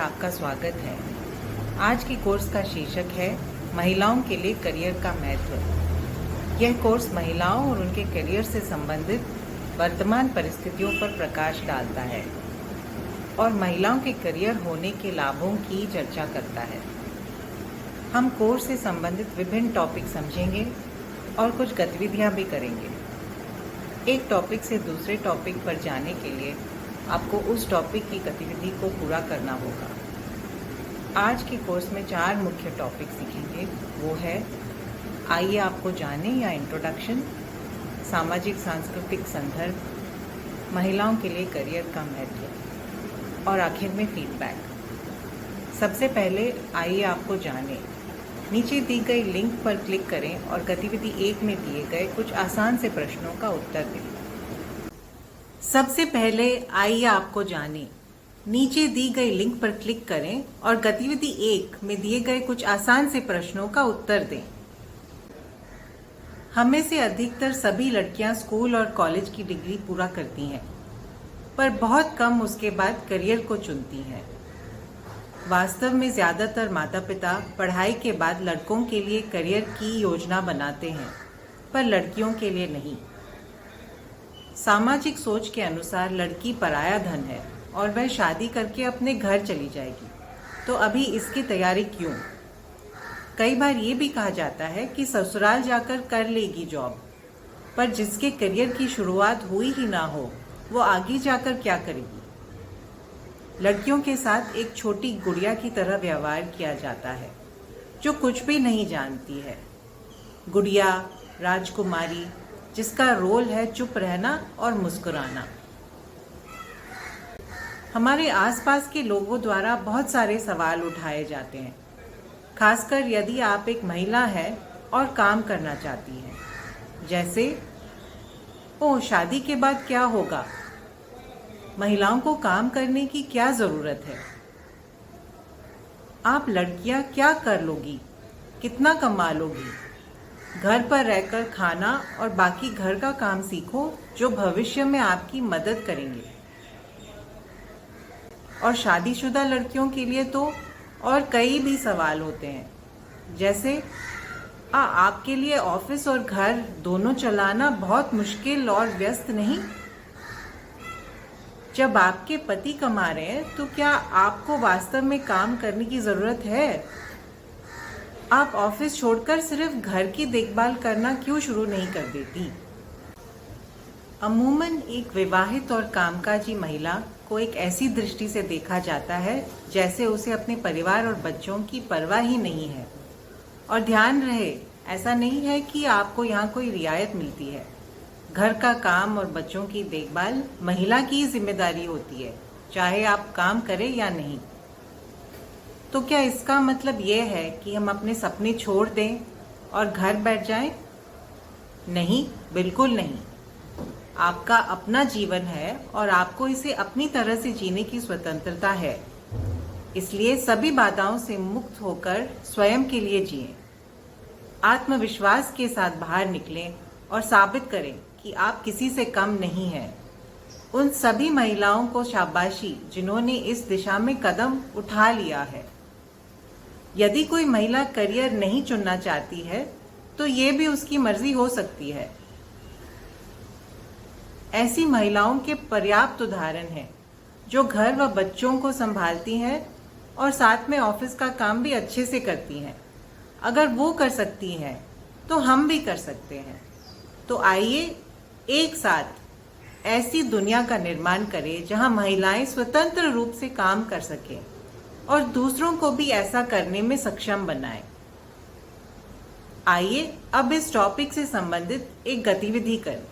आपका स्वागत है। आज के कोर्स का शीर्षक है महिलाओं के लिए करियर का महत्व। यह कोर्स महिलाओं और उनके करियर से संबंधित वर्तमान परिस्थितियों पर प्रकाश डालता है और महिलाओं के करियर होने के लाभों की चर्चा करता है। हम कोर्स से संबंधित विभिन्न टॉपिक समझेंगे और कुछ गतिविधियां भी करेंगे। एक टॉपिक से दूसरे टॉपिक पर जाने के लिए आपको उस टॉपिक की गतिविधि को पूरा करना होगा। आज के कोर्स में 4 मुख्य टॉपिक सीखेंगे। वो है आइए आपको जाने या इंट्रोडक्शन, सामाजिक सांस्कृतिक संदर्भ, महिलाओं के लिए करियर का महत्व और आखिर में फीडबैक। सबसे पहले आइए आपको जाने। नीचे दी गई लिंक पर क्लिक करें और गतिविधि 1 में दिए गए कुछ आसान से प्रश्नों का उत्तर दें। सबसे पहले आइए आपको जाने। नीचे दी गई लिंक पर क्लिक करें और गतिविधि 1 में दिए गए कुछ आसान से प्रश्नों का उत्तर दें। हमें से अधिकतर सभी लड़कियां स्कूल और कॉलेज की डिग्री पूरा करती हैं, पर बहुत कम उसके बाद करियर को चुनती हैं। वास्तव में ज्यादातर माता पिता पढ़ाई के बाद लड़कों के लिए करियर की योजना बनाते हैं, पर लड़कियों के लिए नहीं। सामाजिक सोच के अनुसार लड़की पराया धन है और वह शादी करके अपने घर चली जाएगी, तो अभी इसकी तैयारी क्यों? कई बार ये भी कहा जाता है कि ससुराल जाकर कर लेगी जॉब, पर जिसके करियर की शुरुआत हुई ही ना हो, वो आगे जाकर क्या करेगी? लड़कियों के साथ एक छोटी गुड़िया की तरह व्यवहार किया जाता है जो कुछ भी नहीं जानती है। गुड़िया, राजकुमारी, जिसका रोल है चुप रहना और मुस्कुराना। हमारे आसपास के लोगों द्वारा बहुत सारे सवाल उठाए जाते हैं, खासकर यदि आप एक महिला है और काम करना चाहती हैं। जैसे, ओह, शादी के बाद क्या होगा? महिलाओं को काम करने की क्या जरूरत है? आप लड़कियां क्या कर लोगी? कितना कमा लोगी? घर पर रहकर खाना और बाकी घर का काम सीखो जो भविष्य में आपकी मदद करेंगे। और शादीशुदा लड़कियों के लिए तो और कई भी सवाल होते हैं, जैसे आपके लिए ऑफिस और घर दोनों चलाना बहुत मुश्किल और व्यस्त नहीं? जब आपके पति कमा रहे हैं तो क्या आपको वास्तव में काम करने की जरूरत है? आप ऑफिस छोड़कर सिर्फ घर की देखभाल करना क्यों शुरू नहीं कर देती? अमूमन एक विवाहित और कामकाजी महिला को एक ऐसी दृष्टि से देखा जाता है जैसे उसे अपने परिवार और बच्चों की परवाह ही नहीं है। और ध्यान रहे, ऐसा नहीं है कि आपको यहाँ कोई रियायत मिलती है। घर का काम और बच्चों की देखभाल महिला की जिम्मेदारी होती है, चाहे आप काम करें या नहीं। तो क्या इसका मतलब यह है कि हम अपने सपने छोड़ दें और घर बैठ जाएं? नहीं, बिल्कुल नहीं। आपका अपना जीवन है और आपको इसे अपनी तरह से जीने की स्वतंत्रता है। इसलिए सभी बाधाओं से मुक्त होकर स्वयं के लिए जिएं। आत्मविश्वास के साथ बाहर निकलें और साबित करें कि आप किसी से कम नहीं हैं। उन सभी महिलाओं को शाबाशी जिन्होंने इस दिशा में कदम उठा लिया है। यदि कोई महिला करियर नहीं चुनना चाहती है तो ये भी उसकी मर्जी हो सकती है। ऐसी महिलाओं के पर्याप्त उदाहरण हैं जो घर व बच्चों को संभालती हैं और साथ में ऑफिस का काम भी अच्छे से करती हैं। अगर वो कर सकती हैं तो हम भी कर सकते हैं। तो आइए एक साथ ऐसी दुनिया का निर्माण करें जहां महिलाएं स्वतंत्र रूप से काम कर सकें और दूसरों को भी ऐसा करने में सक्षम बनाएं। आइए अब इस टॉपिक से संबंधित एक गतिविधि करें।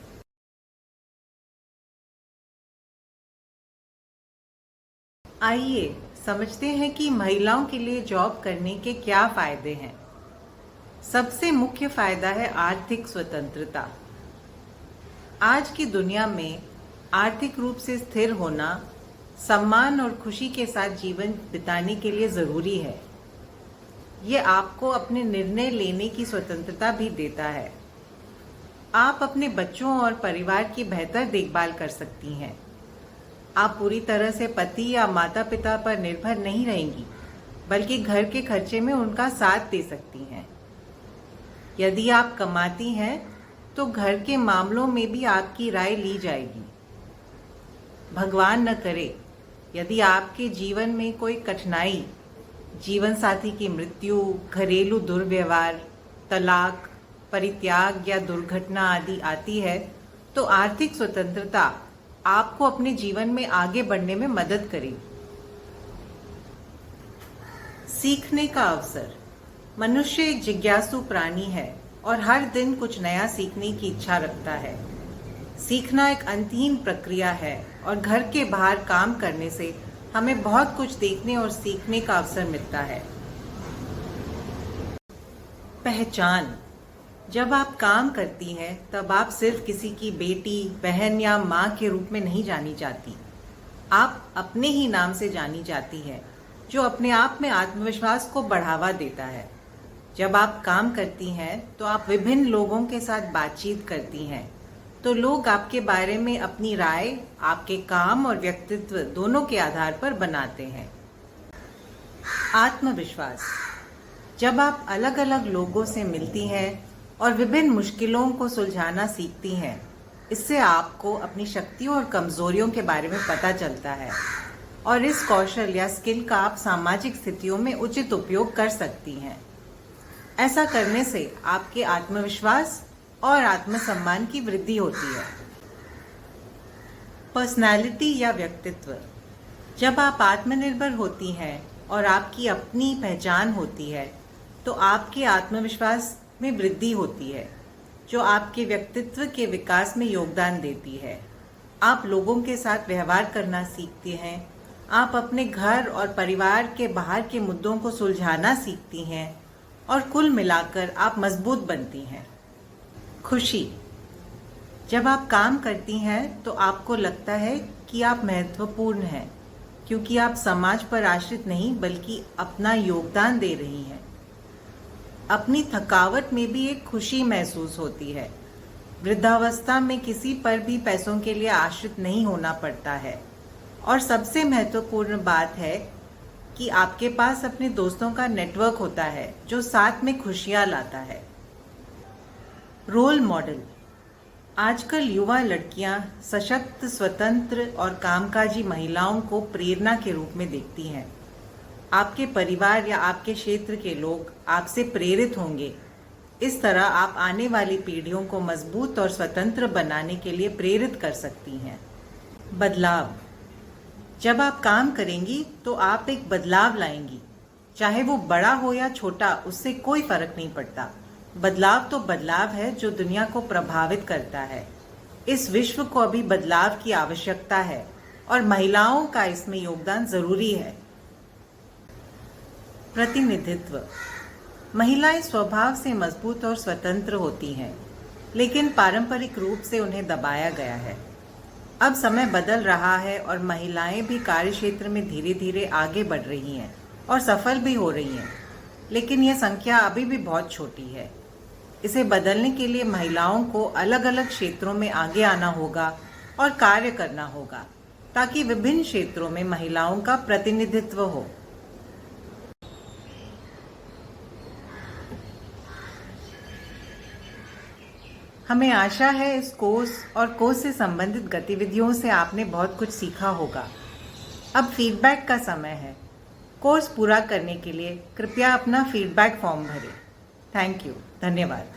आइए समझते हैं कि महिलाओं के लिए जॉब करने के क्या फायदे हैं। सबसे मुख्य फायदा है आर्थिक स्वतंत्रता। आज की दुनिया में आर्थिक रूप से स्थिर होना सम्मान और खुशी के साथ जीवन बिताने के लिए जरूरी है। ये आपको अपने निर्णय लेने की स्वतंत्रता भी देता है। आप अपने बच्चों और परिवार की बेहतर देखभाल कर सकती हैं। आप पूरी तरह से पति या माता पिता पर निर्भर नहीं रहेंगी, बल्कि घर के खर्चे में उनका साथ दे सकती हैं। यदि आप कमाती हैं तो घर के मामलों में भी आपकी राय ली जाएगी। भगवान न करे, यदि आपके जीवन में कोई कठिनाई, जीवन साथी की मृत्यु, घरेलू दुर्व्यवहार, तलाक, परित्याग या दुर्घटना आदि आती है, तो आर्थिक स्वतंत्रता आपको अपने जीवन में आगे बढ़ने में मदद करेगी। सीखने का अवसर। मनुष्य एक जिज्ञासु प्राणी है और हर दिन कुछ नया सीखने की इच्छा रखता है। सीखना एक अंतहीन प्रक्रिया है और घर के बाहर काम करने से हमें बहुत कुछ देखने और सीखने का अवसर मिलता है। पहचान। जब आप काम करती हैं तब आप सिर्फ किसी की बेटी, बहन या माँ के रूप में नहीं जानी जाती। आप अपने ही नाम से जानी जाती है, जो अपने आप में आत्मविश्वास को बढ़ावा देता है। जब आप काम करती हैं तो आप विभिन्न लोगों के साथ बातचीत करती हैं, तो लोग आपके बारे में अपनी राय आपके काम और व्यक्तित्व दोनों के आधार पर बनाते हैं। आत्मविश्वास। जब आप अलग अलग लोगों से मिलती हैं और विभिन्न मुश्किलों को सुलझाना सीखती हैं, इससे आपको अपनी शक्तियों और कमजोरियों के बारे में पता चलता है और इस कौशल या स्किल का आप सामाजिक स्थितियों में उचित उपयोग कर सकती हैं। ऐसा करने से आपके आत्मविश्वास और आत्मसम्मान की वृद्धि होती है। पर्सनालिटी या व्यक्तित्व। जब आप आत्मनिर्भर होती हैं और आपकी अपनी पहचान होती है, तो आपके आत्मविश्वास में वृद्धि होती है, जो आपके व्यक्तित्व के विकास में योगदान देती है। आप लोगों के साथ व्यवहार करना सीखते हैं, आप अपने घर और परिवार के बाहर के मुद्दों को सुलझाना सीखती हैं और कुल मिलाकर आप मजबूत बनती हैं। खुशी। जब आप काम करती हैं तो आपको लगता है कि आप महत्वपूर्ण हैं, क्योंकि आप समाज पर आश्रित नहीं बल्कि अपना योगदान दे रही हैं। अपनी थकावट में भी एक खुशी महसूस होती है। वृद्धावस्था में किसी पर भी पैसों के लिए आश्रित नहीं होना पड़ता है। और सबसे महत्वपूर्ण बात है कि आपके पास अपने दोस्तों का नेटवर्क होता है, जो साथ में खुशियां लाता है। Role model. आजकल युवा लड़कियां सशक्त, स्वतंत्र और कामकाजी महिलाओं को प्रेरणा के रूप में देखती हैं। आपके परिवार या आपके क्षेत्र के लोग आपसे प्रेरित होंगे। इस तरह आप आने वाली पीढ़ियों को मजबूत और स्वतंत्र बनाने के लिए प्रेरित कर सकती हैं। बदलाव। जब आप काम करेंगी तो आप एक बदलाव लाएंगी, चाहे वो बड़ा हो या छोटा, उससे कोई फर्क नहीं पड़ता। बदलाव तो बदलाव है जो दुनिया को प्रभावित करता है। इस विश्व को अभी बदलाव की आवश्यकता है और महिलाओं का इसमें योगदान जरूरी है। प्रतिनिधित्व। महिलाएं स्वभाव से मजबूत और स्वतंत्र होती हैं, लेकिन पारंपरिक रूप से उन्हें दबाया गया है। अब समय बदल रहा है और महिलाएं भी कार्यक्षेत्र में धीरे धीरे आगे बढ़ रही हैं और सफल भी हो रही हैं, लेकिन यह संख्या अभी भी बहुत छोटी है। इसे बदलने के लिए महिलाओं को अलग अलग क्षेत्रों में आगे आना होगा और कार्य करना होगा, ताकि विभिन्न क्षेत्रों में महिलाओं का प्रतिनिधित्व हो। हमें आशा है इस कोर्स और कोर्स से संबंधित गतिविधियों से आपने बहुत कुछ सीखा होगा। अब फीडबैक का समय है। कोर्स पूरा करने के लिए कृपया अपना फीडबैक फॉर्म भरें। Thank you. धन्यवाद।